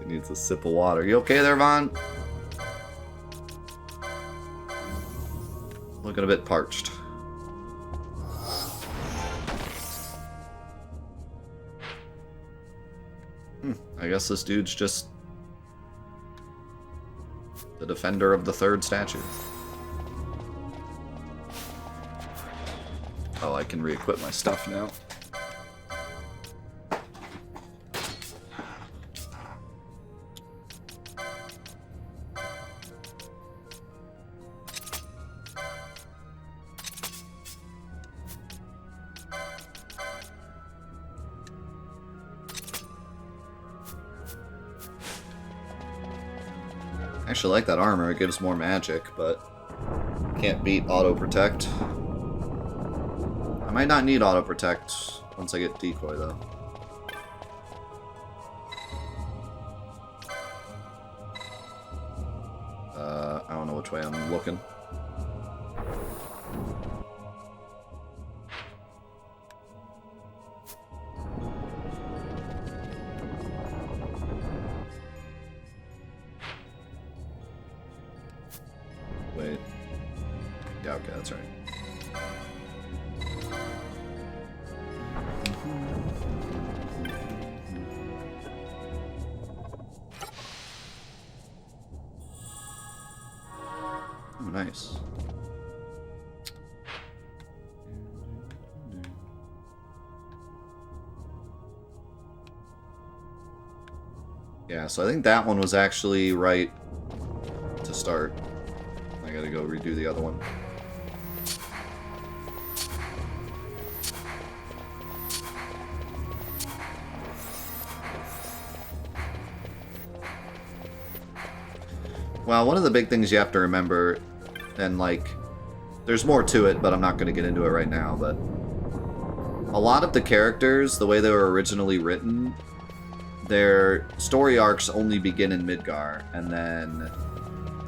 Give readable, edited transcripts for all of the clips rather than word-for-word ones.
He needs a sip of water. You okay there, Vaughn? Looking a bit parched. I guess this dude's just the defender of the third statue. Oh, I can re-equip my stuff now. I actually like that armor. It gives more magic, but can't beat auto protect. I might not need auto protect once I get decoy though. I don't know which way I'm looking. Wait. Yeah, okay, that's right. Oh, nice. Yeah, so I think that one was actually right to start. I gotta go redo the other one. Well, one of the big things you have to remember, and like, there's more to it, but I'm not going to get into it right now, but a lot of the characters, the way they were originally written, their story arcs only begin in Midgar, and then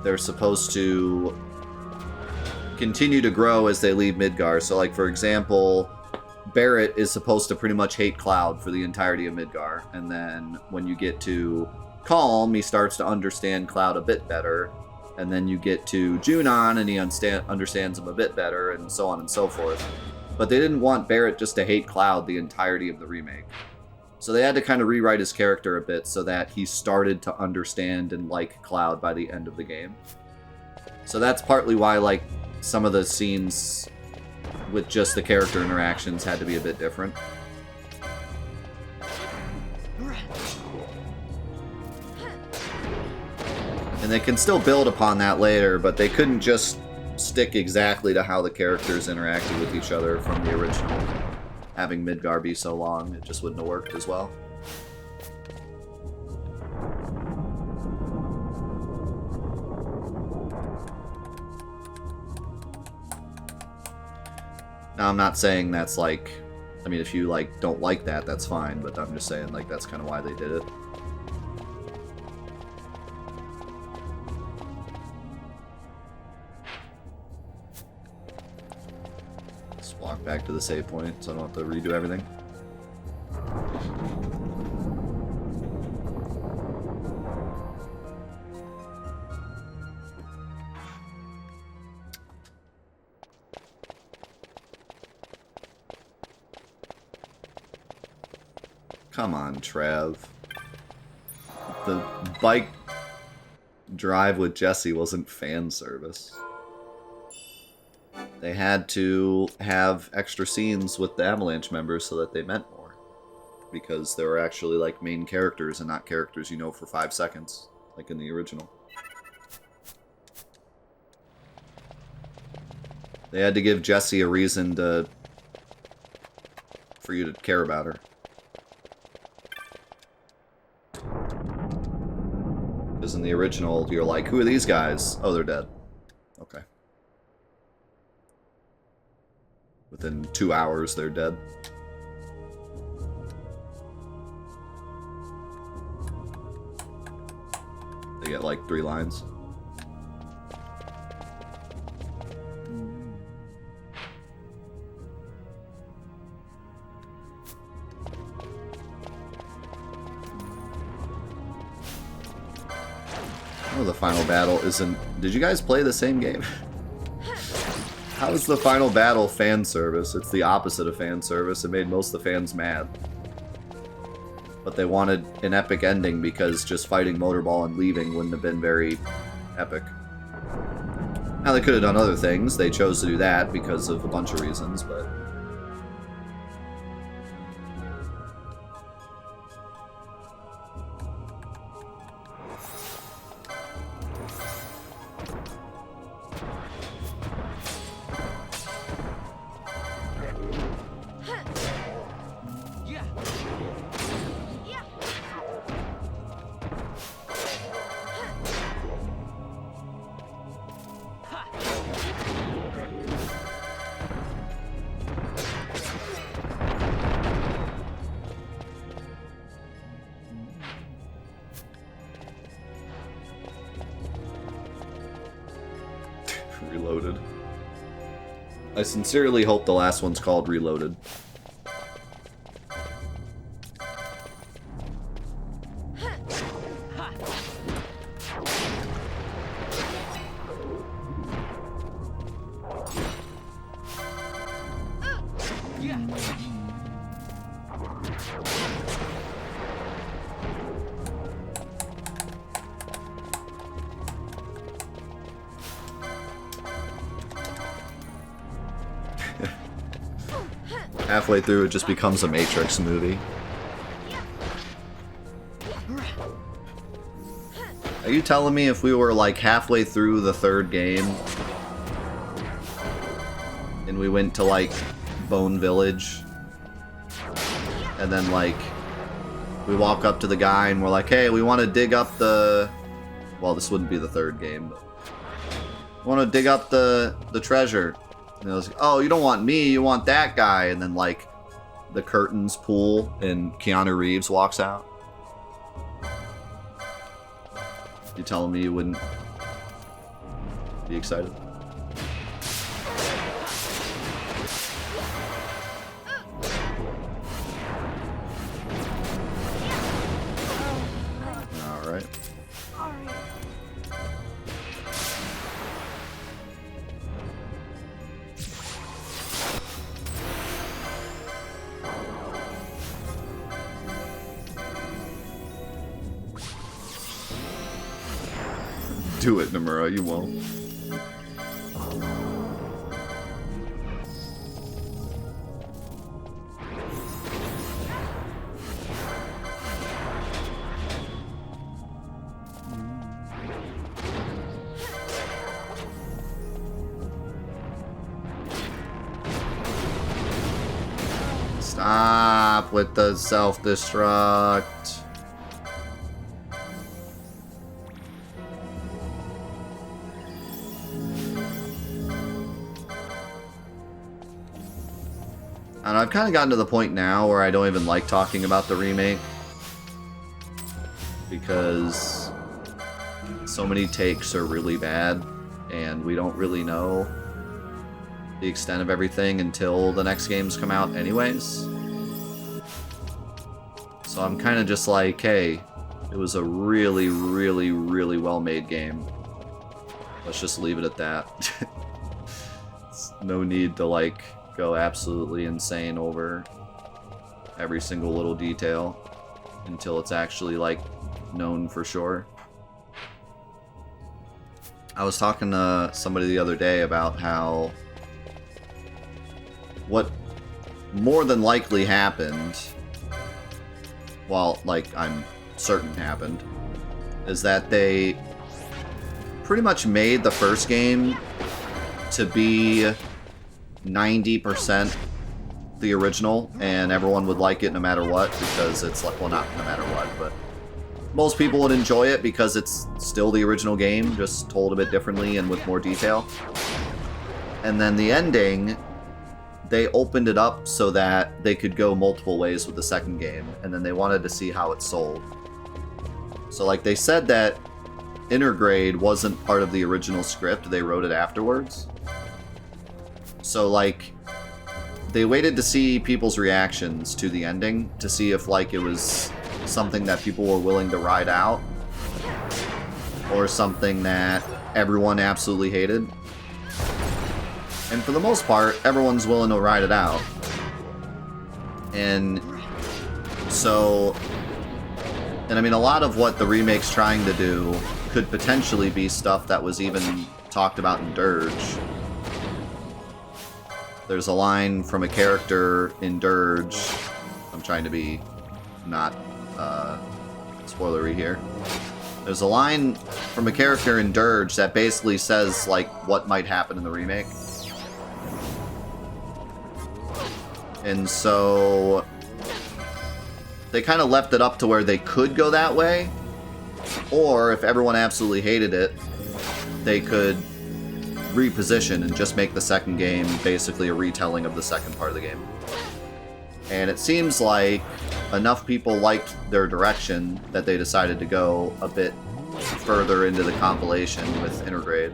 they're supposed to continue to grow as they leave Midgar. So, like, for example, Barrett is supposed to pretty much hate Cloud for the entirety of Midgar, and then when you get to Calm, he starts to understand Cloud a bit better, and then you get to Junon, and he understands him a bit better, and so on and so forth. But they didn't want Barrett just to hate Cloud the entirety of the remake. So they had to kind of rewrite his character a bit so that he started to understand and like Cloud by the end of the game. So that's partly why, like, some of the scenes with just the character interactions had to be a bit different. And they can still build upon that later, but they couldn't just stick exactly to how the characters interacted with each other from the original. Having Midgar be so long, it just wouldn't have worked as well. Now, I'm not saying that's like, I mean, if you like don't like that, that's fine, but I'm just saying like that's kind of why they did it. Walk back to the save point so I don't have to redo everything. Come on, Trev. The bike drive with Jesse wasn't fan service. They had to have extra scenes with the Avalanche members so that they meant more. Because they were actually like main characters and not characters you know for 5 seconds, like in the original. They had to give Jessie a reason for you to care about her. Because in the original, you're like, who are these guys? Oh, they're dead. Okay. Within 2 hours, they're dead. They get like 3 lines. Oh, the final battle isn't... Did you guys play the same game? How is the final battle fan service? It's the opposite of fan service. It made most of the fans mad. But they wanted an epic ending because just fighting Motorball and leaving wouldn't have been very epic. Now, they could have done other things. They chose to do that because of a bunch of reasons, but... Reloaded. I sincerely hope the last one's called Reloaded. Halfway through, it just becomes a Matrix movie. Are you telling me if we were like halfway through the third game and we went to like Bone Village and then like we walk up to the guy and we're like, hey, we want to dig up the... Well, this wouldn't be the third game, but... We want to dig up the treasure. And I was like, oh, you don't want me, you want that guy. And then, like, the curtains pull and Keanu Reeves walks out. You telling me you wouldn't be excited? Alright. Do it, Nomura, you won't. Stop with the self-destruct. And I've kind of gotten to the point now where I don't even like talking about the remake because so many takes are really bad and we don't really know the extent of everything until the next games come out anyways. So I'm kind of just like, hey, it was a really, really, really well-made game. Let's just leave it at that. No need to, like, go absolutely insane over every single little detail until it's actually, like, known for sure. I was talking to somebody the other day about how what more than likely happened, well, like, I'm certain happened, is that they pretty much made the first game to be 90% the original, and everyone would like it no matter what, because it's like, well, not no matter what, but most people would enjoy it because it's still the original game, just told a bit differently and with more detail. And then the ending, they opened it up so that they could go multiple ways with the second game, and then they wanted to see how it sold. So, like, they said that Intergrade wasn't part of the original script, they wrote it afterwards. So, like, they waited to see people's reactions to the ending, to see if, like, it was something that people were willing to ride out, or something that everyone absolutely hated. And for the most part, everyone's willing to ride it out. And so, and I mean, a lot of what the remake's trying to do could potentially be stuff that was even talked about in Dirge. There's a line from a character in Dirge. I'm trying to be not spoilery here. There's a line from a character in Dirge that basically says, like, what might happen in the remake. And so they kind of left it up to where they could go that way, or if everyone absolutely hated it, they could reposition and just make the second game basically a retelling of the second part of the game. And it seems like enough people liked their direction that they decided to go a bit further into the compilation with Intergrade.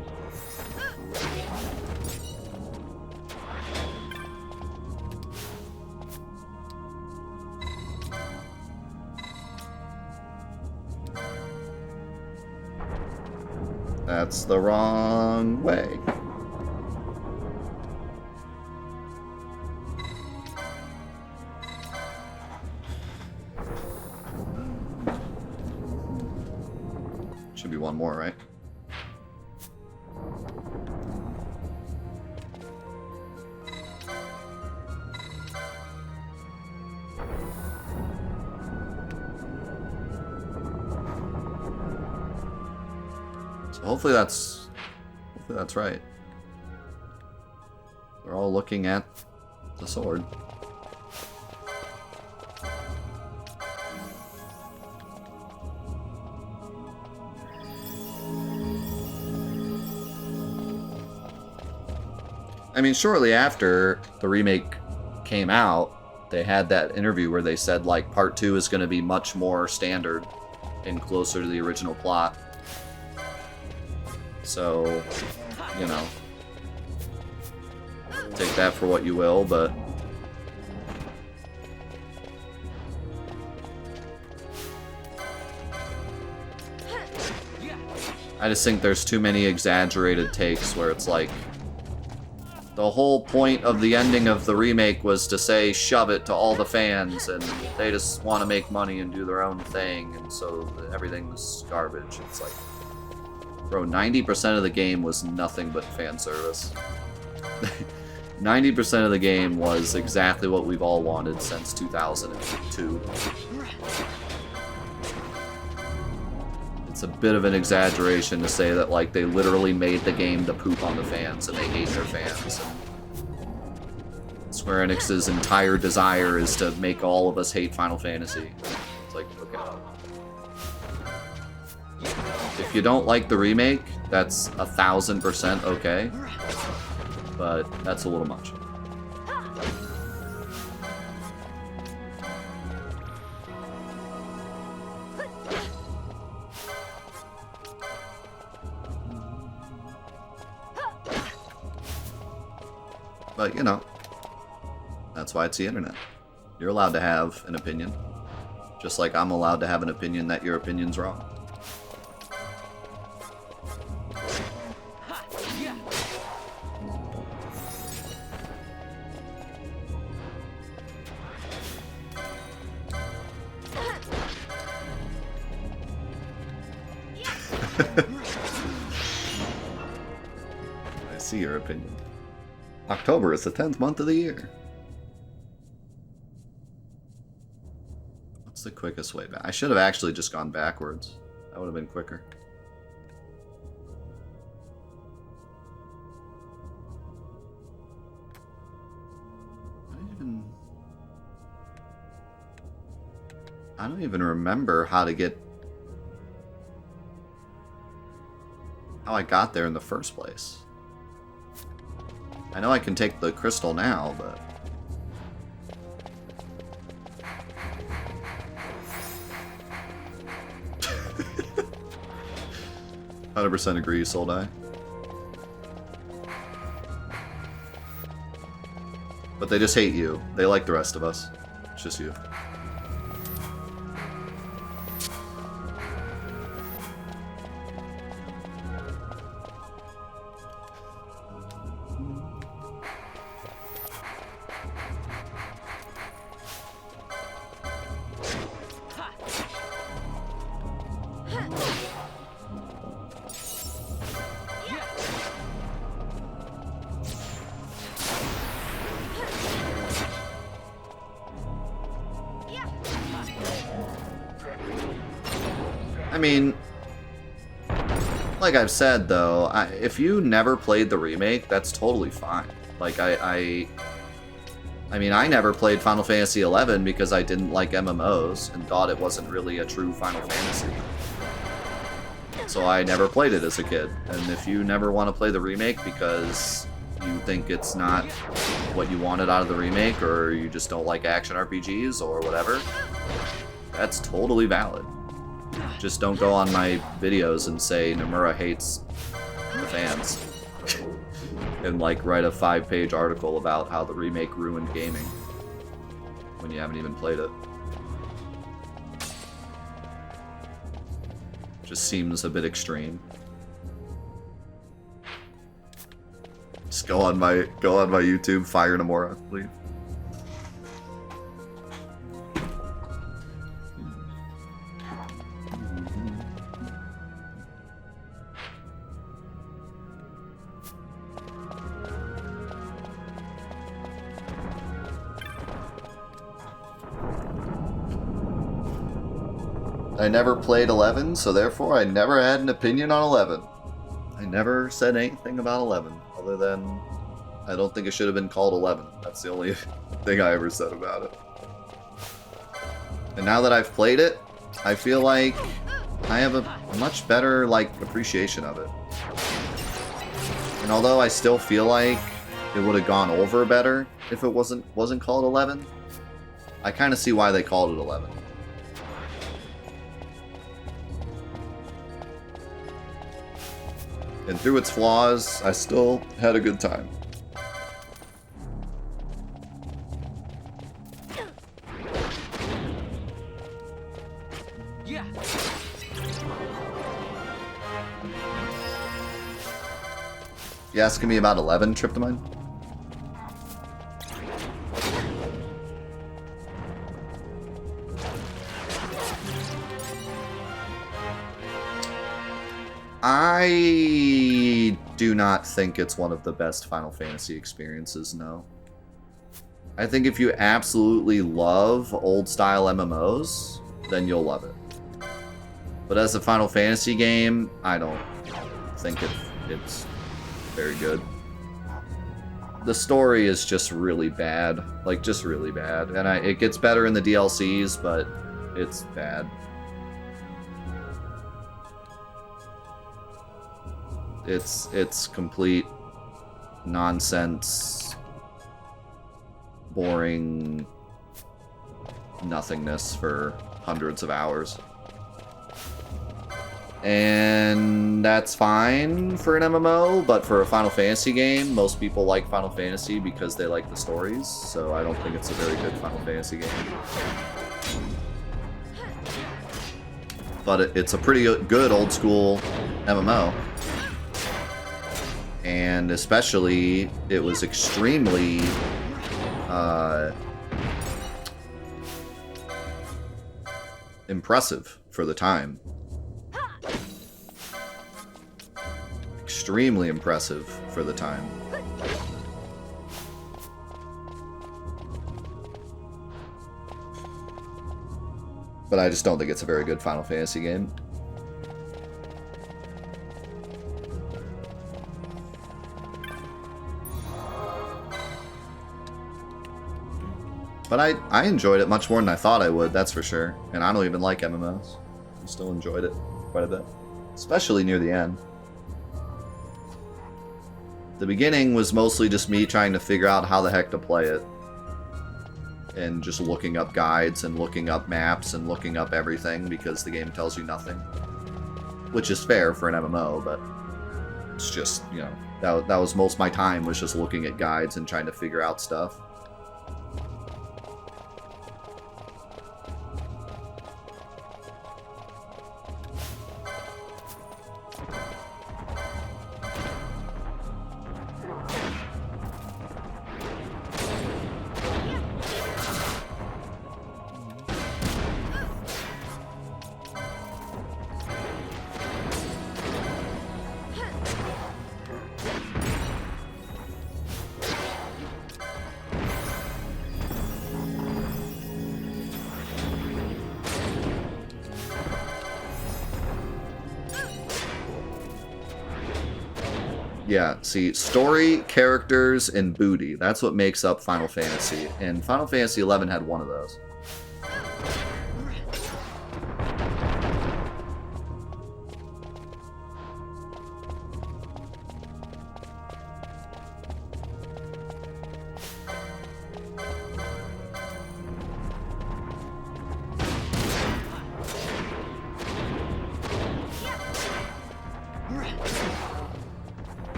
That's the wrong way. Should be one more, right? So hopefully that's right. We're all looking at the sword. I mean, shortly after the remake came out, they had that interview where they said, like, Part 2 is going to be much more standard and closer to the original plot. So, you know, take that for what you will, but I just think there's too many exaggerated takes where it's like, the whole point of the ending of the remake was to say, shove it to all the fans, and they just want to make money and do their own thing, and so everything was garbage. It's like, bro, 90% of the game was nothing but fan service. 90% of the game was exactly what we've all wanted since 2002. It's a bit of an exaggeration to say that, like, they literally made the game to poop on the fans and they hate their fans. And Square Enix's entire desire is to make all of us hate Final Fantasy. It's like, okay. If you don't like the remake, that's 1000% okay. But that's a little much. But, you know, that's why it's the internet. You're allowed to have an opinion. Just like I'm allowed to have an opinion that your opinion's wrong. I see your opinion. October is the 10th month of the year. What's the quickest way back? I should have actually just gone backwards. That would have been quicker. I don't even remember how to get... how I got there in the first place. I know I can take the crystal now, but... 100% agree, Soldai. But they just hate you. They like the rest of us. It's just you. I mean, like I've said though, if you never played the remake, that's totally fine. Like I mean, I never played Final Fantasy XI because I didn't like MMOs and thought it wasn't really a true Final Fantasy. So I never played it as a kid. And if you never want to play the remake because you think it's not what you wanted out of the remake, or you just don't like action RPGs or whatever, that's totally valid. Just don't go on my videos and say Nomura hates the fans. And like write a 5-page article about how the remake ruined gaming when you haven't even played it. Just seems a bit extreme. Just go on my YouTube, fire Nomura, please. I never played 11, so therefore I never had an opinion on 11. I never said anything about 11, other than I don't think it should have been called 11. That's the only thing I ever said about it. And now that I've played it, I feel like I have a much better, like, appreciation of it. And although I still feel like it would have gone over better if it wasn't called 11, I kind of see why they called it 11. And through its flaws, I still had a good time. Yeah. You asking me about 11, Tryptamine? I do not think it's one of the best Final Fantasy experiences, no. I think if you absolutely love old-style MMOs, then you'll love it. But as a Final Fantasy game, I don't think it's very good. The story is just really bad. Like, just really bad. And it gets better in the DLCs, but it's bad. It's complete nonsense, boring nothingness for hundreds of hours. And that's fine for an MMO, but for a Final Fantasy game, most people like Final Fantasy because they like the stories, so I don't think it's a very good Final Fantasy game. But it's a pretty good old school MMO. And especially, it was extremely impressive for the time. Extremely impressive for the time. But I just don't think it's a very good Final Fantasy game. But I enjoyed it much more than I thought I would, that's for sure. And I don't even like MMOs. I still enjoyed it quite a bit. Especially near the end. The beginning was mostly just me trying to figure out how the heck to play it. And just looking up guides and looking up maps and looking up everything because the game tells you nothing. Which is fair for an MMO, but it's just, you know, that was most of my time was just looking at guides and trying to figure out stuff. Yeah, see, story, characters, and booty. That's what makes up Final Fantasy. And Final Fantasy XI had one of those.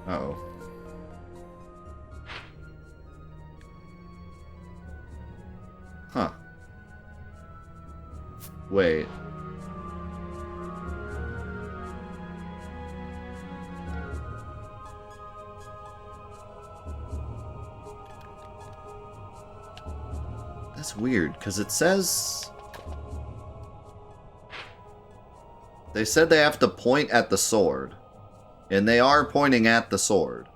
Uh-oh. Huh. Wait. That's weird, because it says... They said they have to point at the sword. And they are pointing at the sword.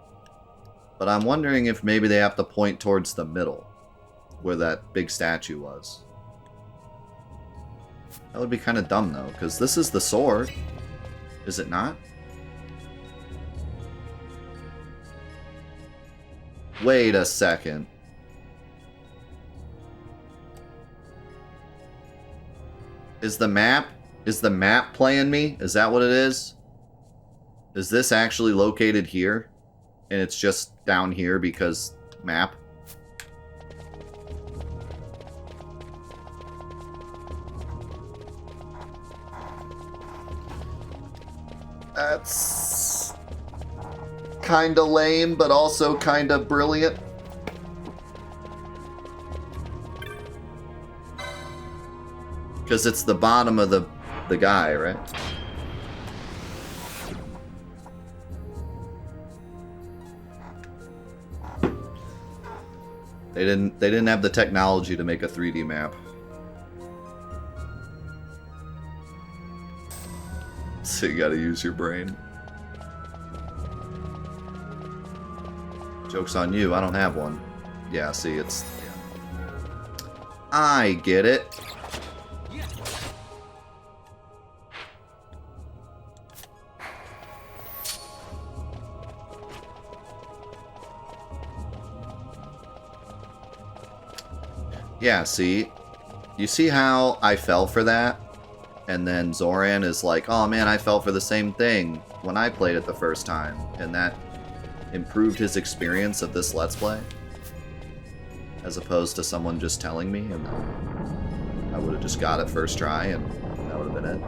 But I'm wondering if maybe they have to point towards the middle, where that big statue was. That would be kind of dumb, though, because this is the sword. Is it not? Wait a second. Is the map playing me? Is that what it is? Is this actually located here? And it's just down here because map? That's kinda lame, but also kinda brilliant. Because it's the bottom of the guy, right? They didn't have the technology to make a 3D map. So you gotta use your brain. Joke's on you, I don't have one. Yeah, see, it's... Yeah. I get it. Yeah, see? You see how I fell for that? And then Zoran is like, oh man, I fell for the same thing when I played it the first time. And that improved his experience of this Let's Play. As opposed to someone just telling me, and then I would have just got it first try, and that would have been it.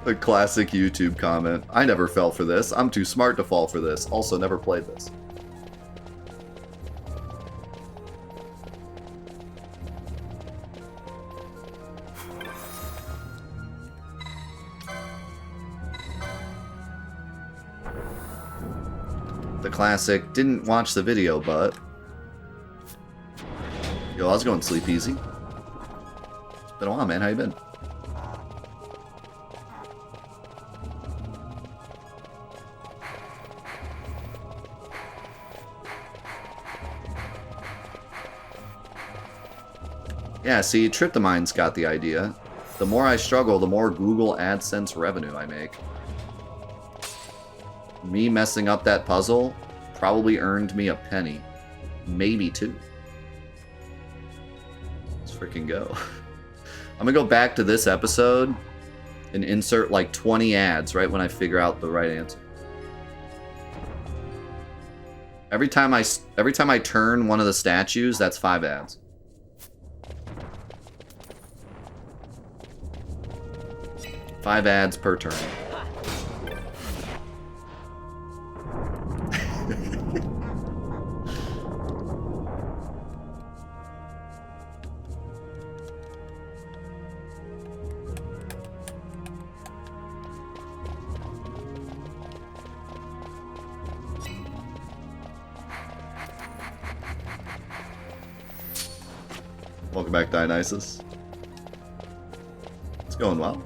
A classic YouTube comment. I never fell for this. I'm too smart to fall for this. Also, never played this. The classic, didn't watch the video, but... Yo, I was going sleep easy. It's been a while, man. How you been? Yeah, see, Tryptomine's got the idea. The more I struggle, the more Google AdSense revenue I make. Me messing up that puzzle probably earned me a penny. Maybe two. Let's freaking go. I'm gonna go back to this episode and insert like 20 ads right when I figure out the right answer. Every time I turn one of the statues, that's 5 ads. Five ads per turn. Welcome back, Dionysus. It's going well.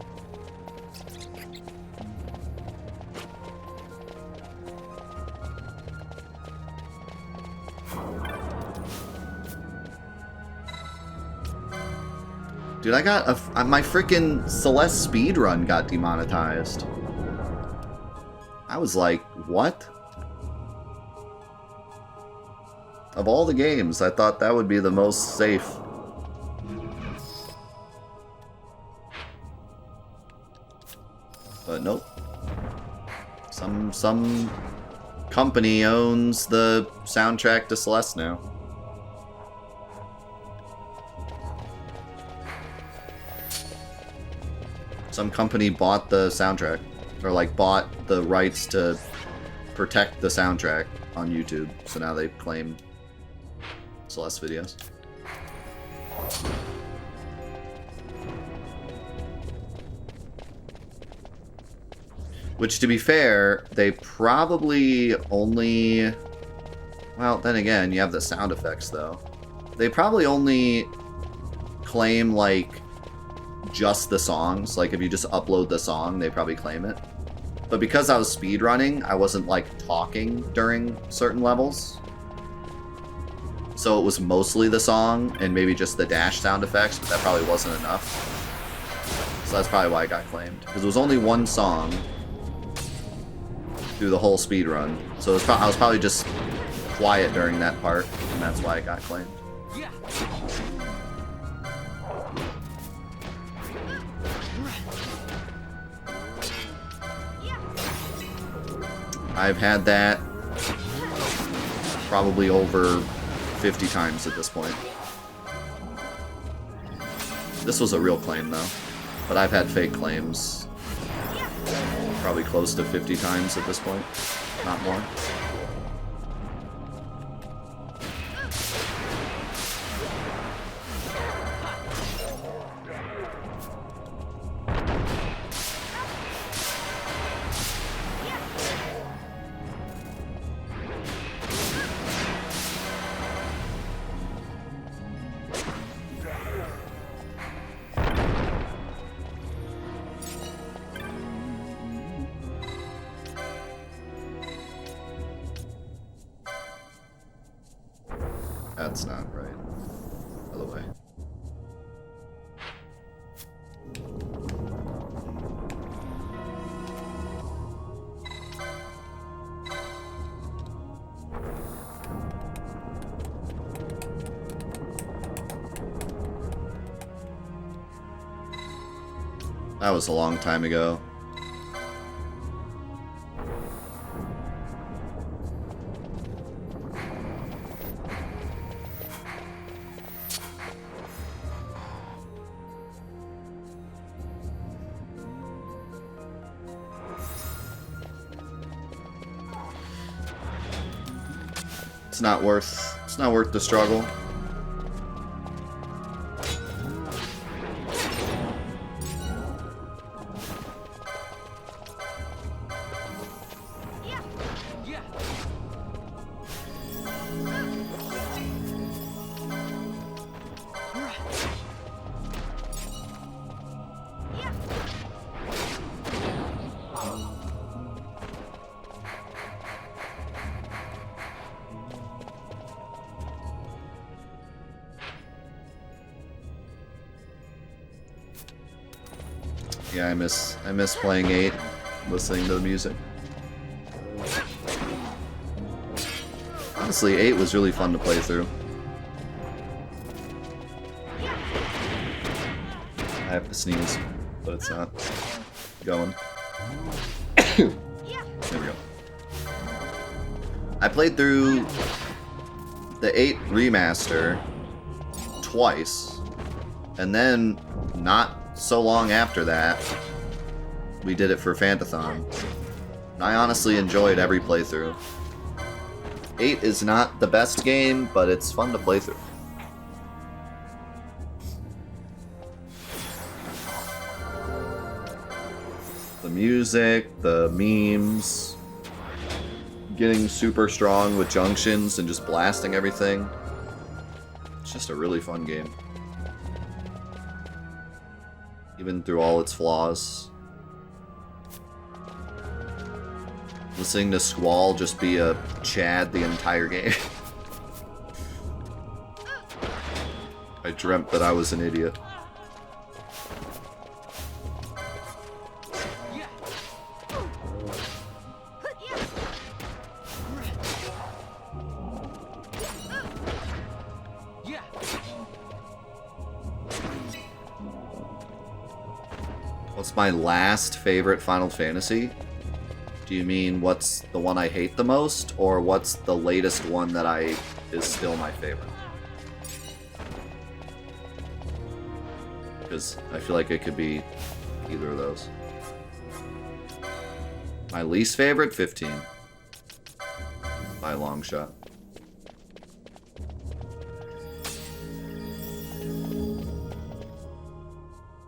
Dude, I got my freaking Celeste speedrun got demonetized. I was like, what? Of all the games, I thought that would be the most safe. But nope. Some company owns the soundtrack to Celeste now. Some company bought the soundtrack, or like bought the rights to protect the soundtrack on YouTube, so now they claim Celeste videos. Which, to be fair, they probably only... Well, then again, you have the sound effects, though. They probably only claim, like, just the songs. Like, if you just upload the song, they probably claim it. But because I was speedrunning, I wasn't, like, talking during certain levels. So it was mostly the song, and maybe just the dash sound effects, but that probably wasn't enough. So that's probably why it got claimed. Because it was only one song through the whole speedrun. So it was I was probably just quiet during that part, and that's why it got claimed. I've had that probably over 50 times at this point. This was a real claim, though. But I've had fake claims probably close to 50 times at this point. Not more. That's not right. Other way. That was a long time ago. It's not worth the struggle. Yeah, I miss playing 8, listening to the music. Honestly, 8 was really fun to play through. I have to sneeze, but it's not going. There we go. I played through the 8 remaster twice, and then not so long after that, we did it for Fantathon. I honestly enjoyed every playthrough. 8 is not the best game, but it's fun to play through. The music, the memes, getting super strong with junctions and just blasting everything. It's just a really fun game. even through all its flaws. Listening to Squall just be a Chad the entire game. I dreamt that I was an idiot. What's my last favorite Final Fantasy? Do you mean what's the one I hate the most, or what's the latest one that is still my favorite? Because I feel like it could be either of those. My least favorite, 15. By a long shot.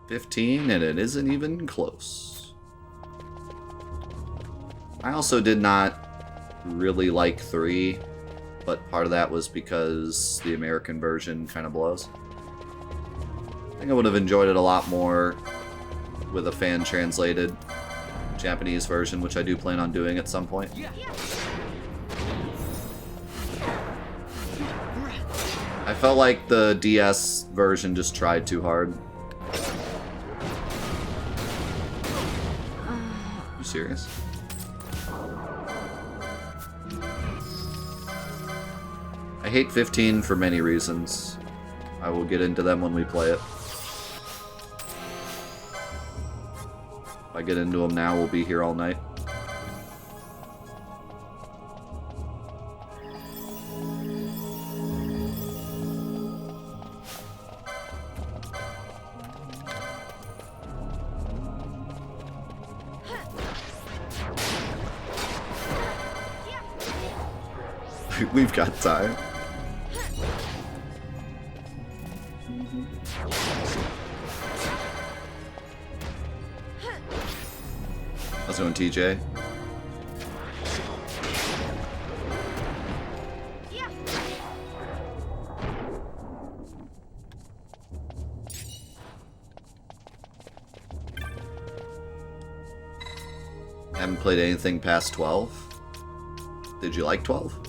$15, and it isn't even close. I also did not really like 3, but part of that was because the American version kind of blows. I think I would have enjoyed it a lot more with a fan-translated Japanese version, which I do plan on doing at some point. I felt like the DS version just tried too hard. You serious? I hate 15 for many reasons. I will get into them when we play it. If I get into them now, we'll be here all night. We've got time. How's it going, TJ? Haven't played anything past 12. Did you like 12?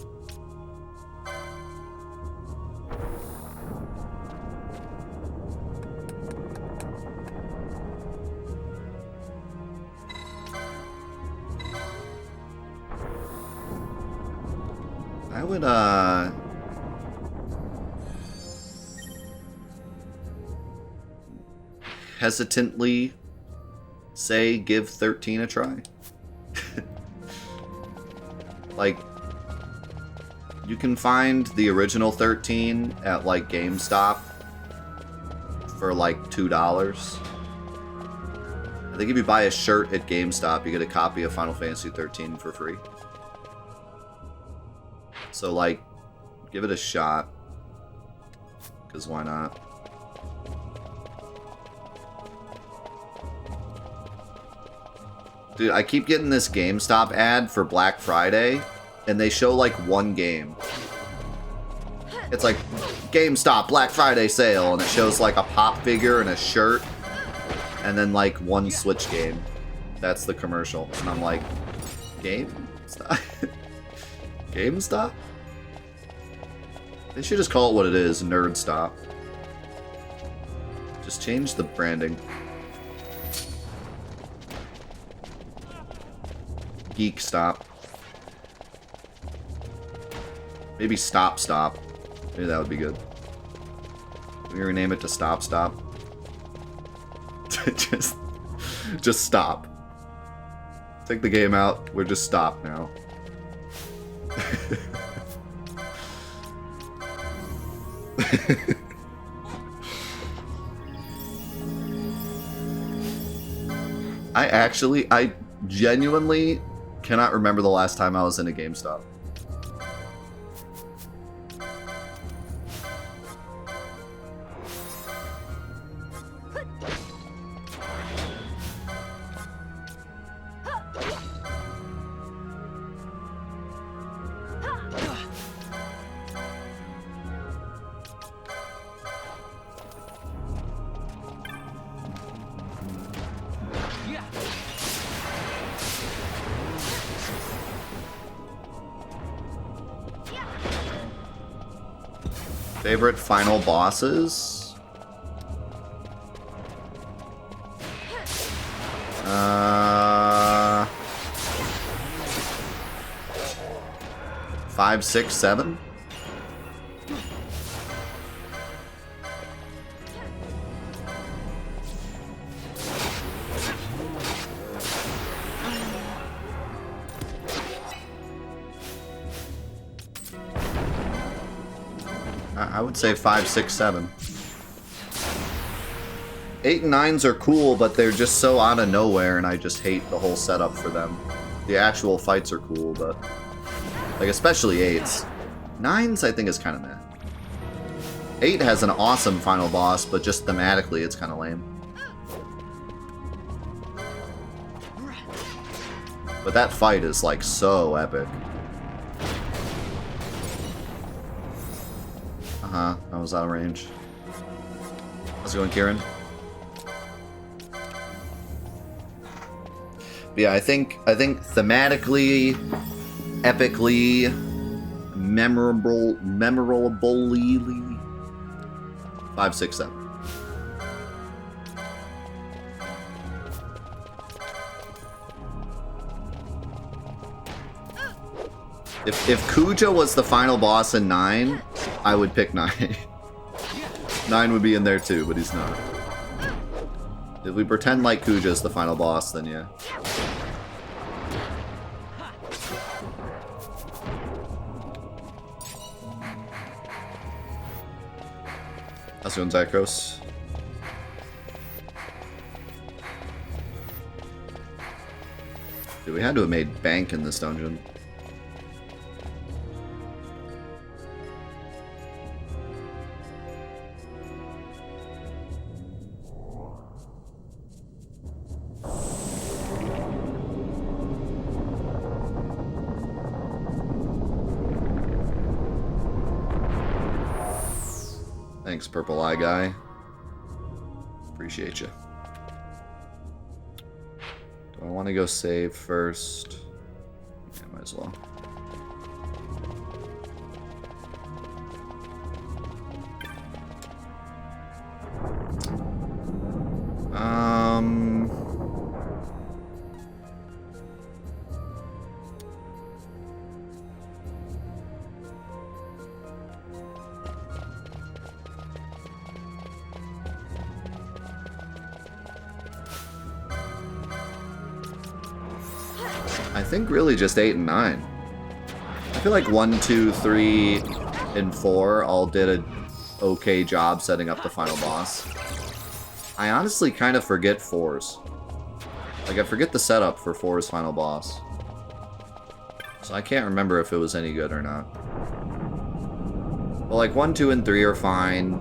I would, hesitantly say give 13 a try. Like, you can find the original 13 at, like, GameStop for, like, $2. I think if you buy a shirt at GameStop, you get a copy of Final Fantasy XIII for free. So, like, give it a shot. Because why not? Dude, I keep getting this GameStop ad for Black Friday, and they show, like, one game. It's like, GameStop Black Friday sale, and it shows, like, a pop figure and a shirt, and then, like, one Switch game. That's the commercial. And I'm like, GameStop? GameStop? They should just call it what it is, Nerd Stop. Just change the branding. Geek Stop. Maybe Stop Stop. Maybe that would be good. We rename it to Stop Stop. just stop. Take the game out. We're just stop now. I genuinely cannot remember the last time I was in a GameStop. Favorite final bosses? 5, 6, 7? I would say 5, 6, 7. 8 and 9s are cool, but they're just so out of nowhere, and I just hate the whole setup for them. The actual fights are cool, but... like, especially 8s. 9s, I think, is kind of meh. 8 has an awesome final boss, but just thematically, it's kind of lame. But that fight is, like, so epic. Uh-huh, I was out of range. How's it going, Kieran? But yeah, I think thematically, epically, memorably 5, 6, 7. If Kuja was the final boss in 9, I would pick 9. 9 would be in there too, but he's not. If we pretend like Kuja's the final boss, then yeah. How's it going, Zycros? Dude, we had to have made bank in this dungeon. Thanks, Purple Eye Guy. Appreciate you. Do I want to go save first? Yeah, might as well. I think really just 8 and 9. I feel like 1, 2, 3, and 4 all did an okay job setting up the final boss. I honestly kind of forget 4's. Like, I forget the setup for 4's final boss. So I can't remember if it was any good or not. Well, like, 1, 2, and 3 are fine.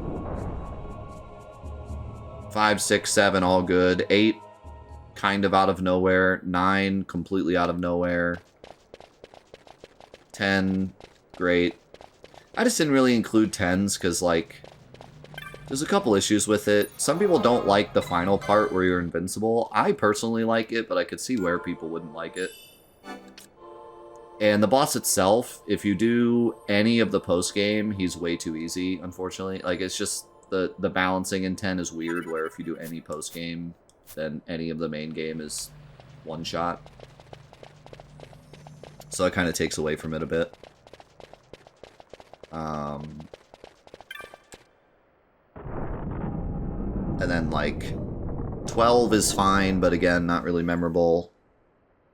5, 6, 7, all good. 8, kind of out of nowhere. 9, completely out of nowhere. 10, great. I just didn't really include 10s because, like, there's a couple issues with it. Some people don't like the final part where you're invincible. I personally like it, but I could see where people wouldn't like it. And the boss itself, if you do any of the post-game, he's way too easy, unfortunately. Like, it's just the balancing in 10 is weird, where if you do any post-game, then any of the main game is one shot. So it kind of takes away from it a bit. And then, like, 12 is fine, but again, not really memorable.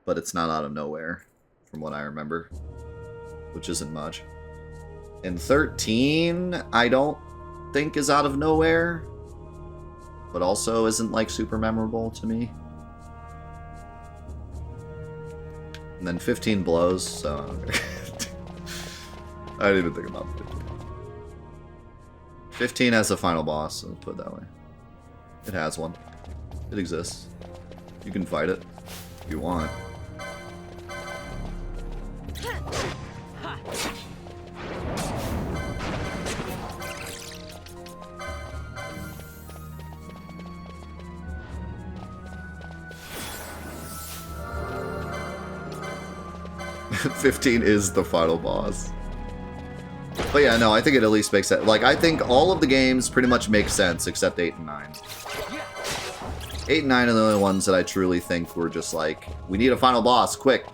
But it's not out of nowhere, from what I remember. Which isn't much. And 13, I don't think is out of nowhere. But also isn't, like, super memorable to me. And then 15 blows, so... I didn't even think about 15. 15 has a final boss, let's put it that way. It has one. It exists. You can fight it, if you want. "15 is the final boss." But yeah, no, I think it at least makes sense. Like, I think all of the games pretty much make sense except 8 and 9. 8 and 9 are the only ones that I truly think were just like, we need a final boss, quick.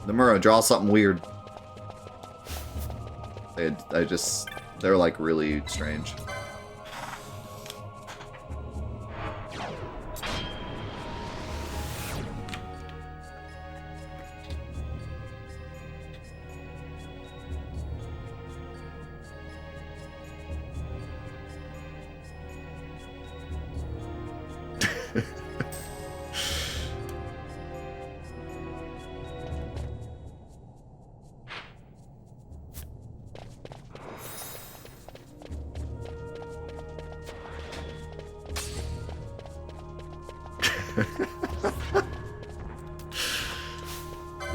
Nomura, draw something weird. They're like really strange.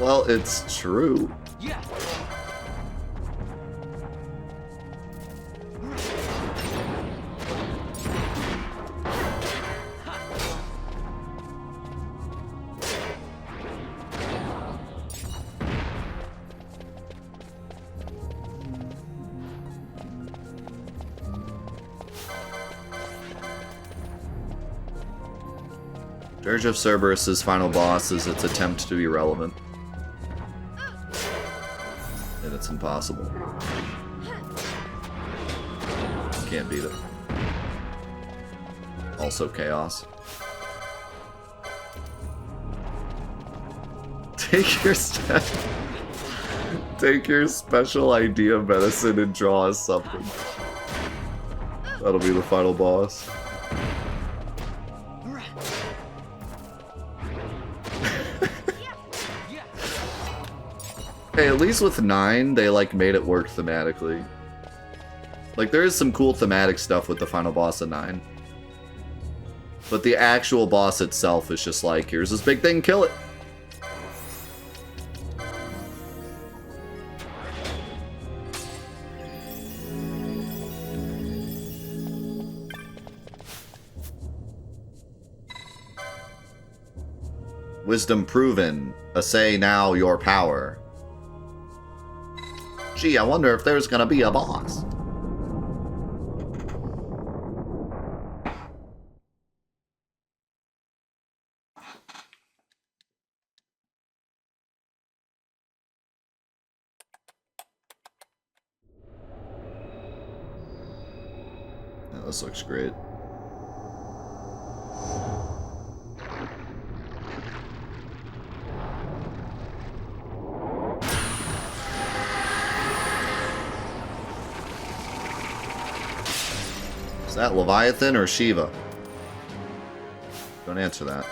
Well, it's true. Yeah. Dirge of Cerberus' final boss is its attempt to be relevant. And it's impossible. Can't beat it. Also chaos. Take your special idea medicine and draw us something. That'll be the final boss. Hey, at least with 9, they like made it work thematically. Like, there is some cool thematic stuff with the final boss of 9. But the actual boss itself is just like, here's this big thing, kill it! Wisdom proven. Assay now your power. Gee, I wonder if there's gonna be a boss. Yeah, this looks great. Is that Leviathan or Shiva? Don't answer that.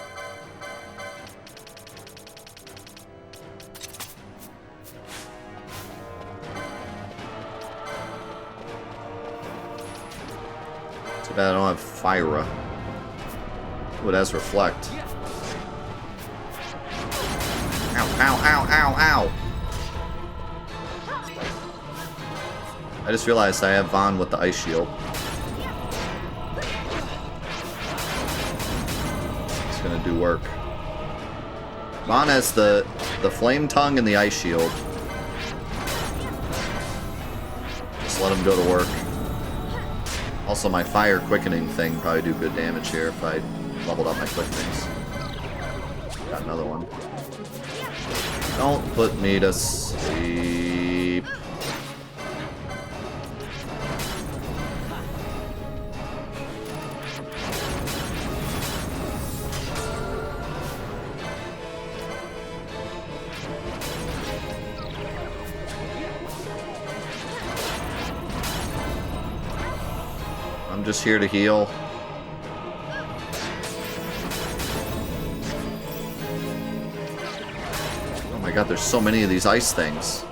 Too bad I don't have Fyra. Ooh, it has Reflect. Ow, ow, ow, ow, ow! I just realized I have Vaughn with the Ice Shield. Gonna do work. Vaughn has the Flame Tongue and the Ice Shield. Just let him go to work. Also, my Fire Quickening thing probably do good damage here if I leveled up my Quickenings. Got another one. Don't put me to sleep. I'm just here to heal. Oh my god, there's so many of these ice things.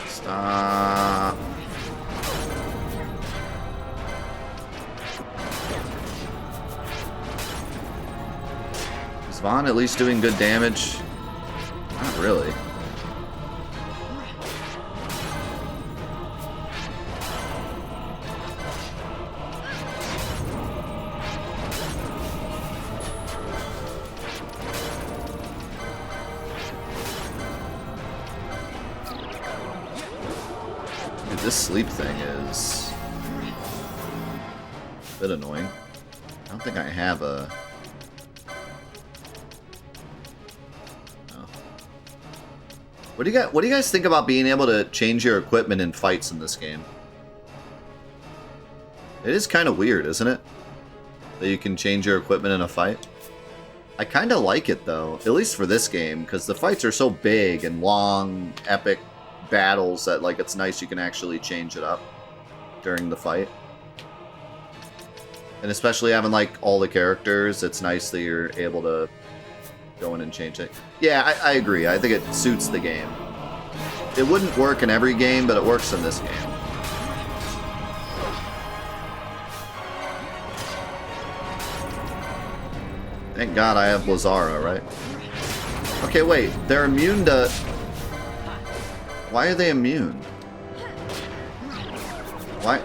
Stop. Vaughn at least doing good damage? Not really. Dude, this sleep thing is a bit annoying. I don't think I have a... What do you guys think about being able to change your equipment in fights in this game? It is kind of weird, isn't it? That you can change your equipment in a fight. I kind of like it though, at least for this game, because the fights are so big and long, epic battles that like it's nice you can actually change it up during the fight. And especially having like all the characters, it's nice that you're able to go in and change it. Yeah, I agree. I think it suits the game. It wouldn't work in every game, but it works in this game. Thank God I have Blazara, right? Okay, wait. They're immune to... Why are they immune? Why?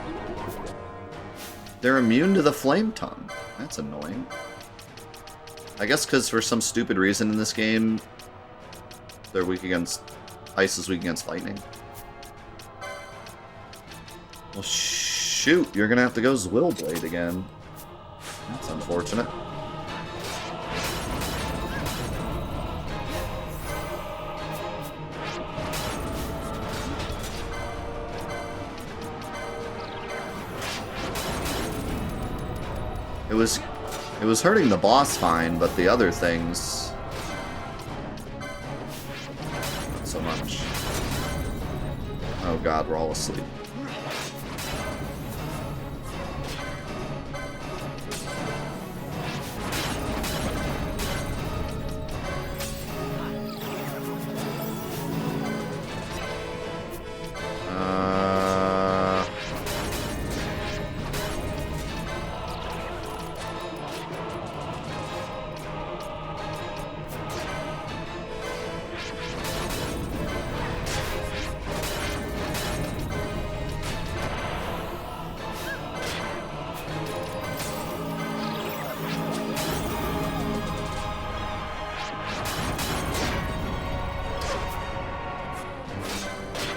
They're immune to the Flame Tongue. That's annoying. I guess because for some stupid reason in this game, they're weak against... Ice is weak against lightning. Well, shoot. You're going to have to go Zwillblade again. That's unfortunate. It was hurting the boss fine, but the other things... not so much. Oh god, we're all asleep.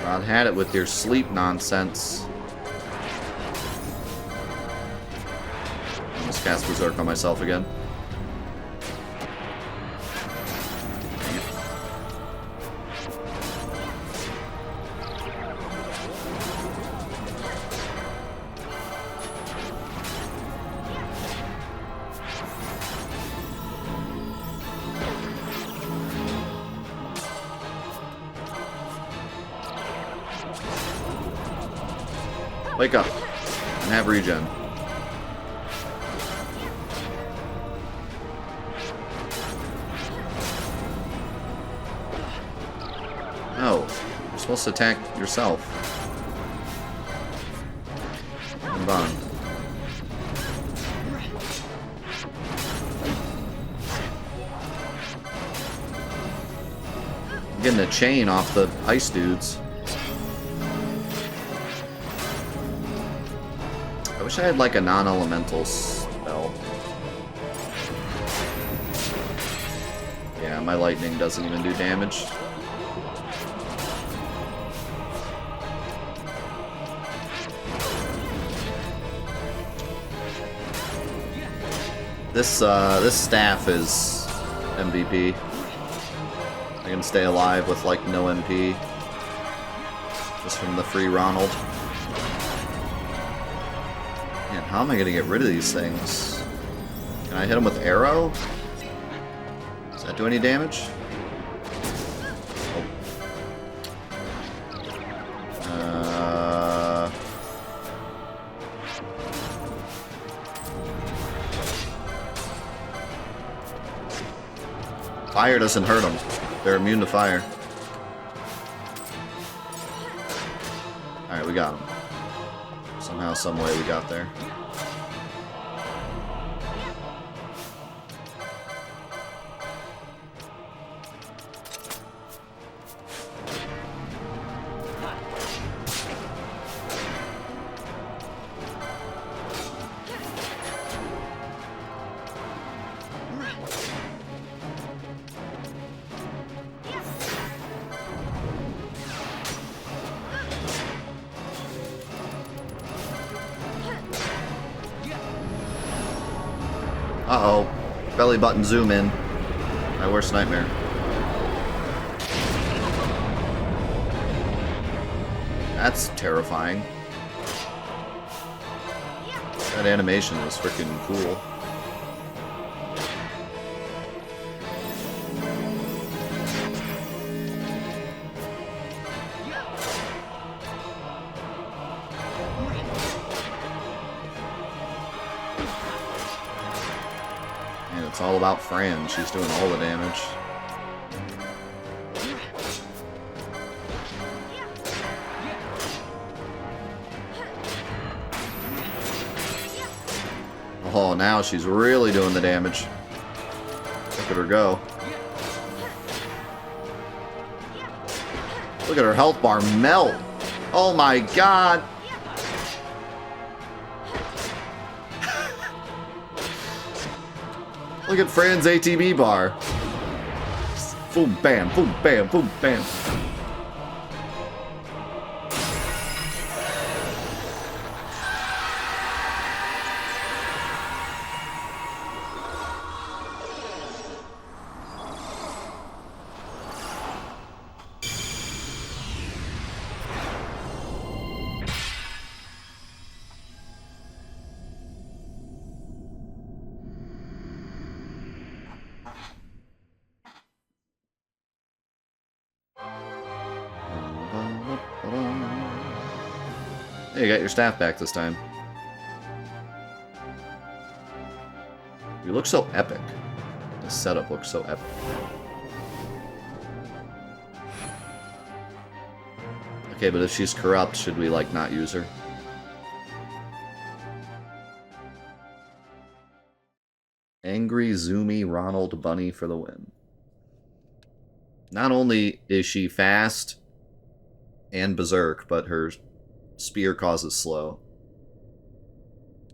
God, had it with your sleep nonsense. Almost cast Berserk on myself again. Wake up and have regen. No, you're supposed to attack yourself. Hold on. I'm getting a chain off the ice dudes. I wish I had like a non-elemental spell. Yeah, my lightning doesn't even do damage. This staff is MVP. I can stay alive with like no MP. Just from the free Ronald. Man, how am I gonna get rid of these things? Can I hit them with arrow? Does that do any damage? Fire doesn't hurt them. They're immune to fire. Alright, we got them. Somehow, some way we got there. Uh-oh. Belly button zoom in. My worst nightmare. That's terrifying. That animation is freaking cool. And it's all about Fran. She's doing all the damage. Oh, now she's really doing the damage. Look at her go. Look at her health bar melt. Oh my god. Look at Fran's ATB bar. Boom, bam, boom, bam, boom, bam. Hey, you got your staff back this time. You look so epic. The setup looks so epic. Okay, but if she's corrupt, should we, like, not use her? Angry, zoomy Ronald Bunny for the win. Not only is she fast and berserk, but her spear causes slow.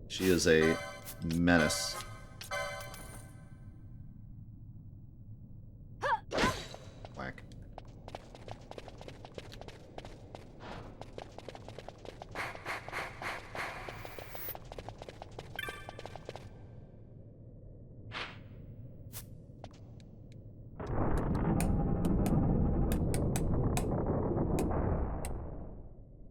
She is a menace.